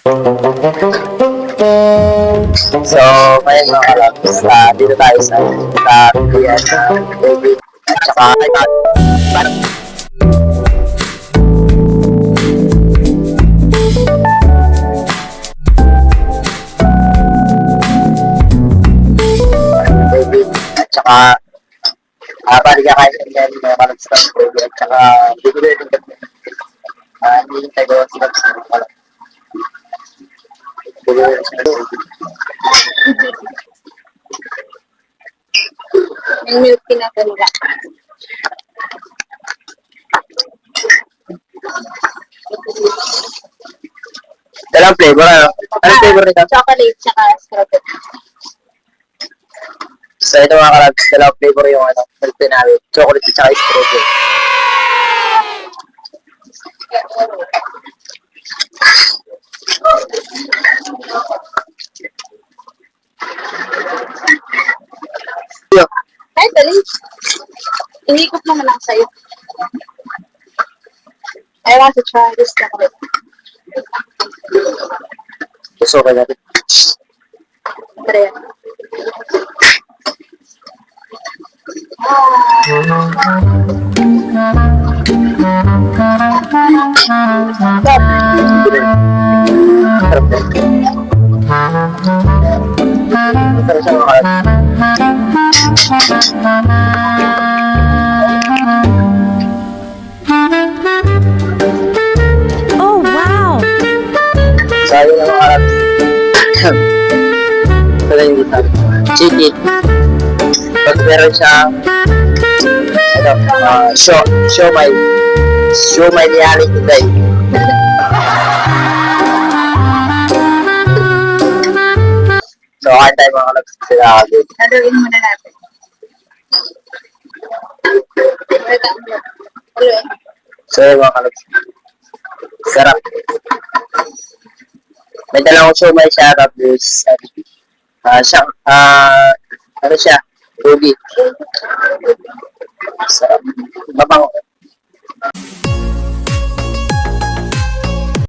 So, ngayon mga kalabs, dito tayo sa Korean baby at saka iPad. Parang baby at saka bali ka kain ng mga kalabs ng baby at saka bibili rin kami. Hindi tayo sa kalabs. Bibili rin sa baby. Yung milk tea na talaga. Dalang flavor, ano? Anong flavor nito? Chocolate tsaka strawberry. So, ito mga kalabs, dalawang flavor yung milk tea namin. Chocolate at saka strawberry. Yo, Ay, dali. Inikot naman lang sa'yo. I want to try this chocolate. gusto ko natin. Try. Sarap din. Sarap siya mga kalabs. Oh, wow! So, yun ang mga kalabs. Ito na yung gitna. Chicken. Pag meron siyang siomay ni Aling Inday. So, kain tayo mga kalabs. Sila agad. Haluin muna natin. Wait, haluin. So, yun mga kalabs. Sarap. May dalawang siomay siya. Tapos, ano siya? Ruby. Sarap. Mabango.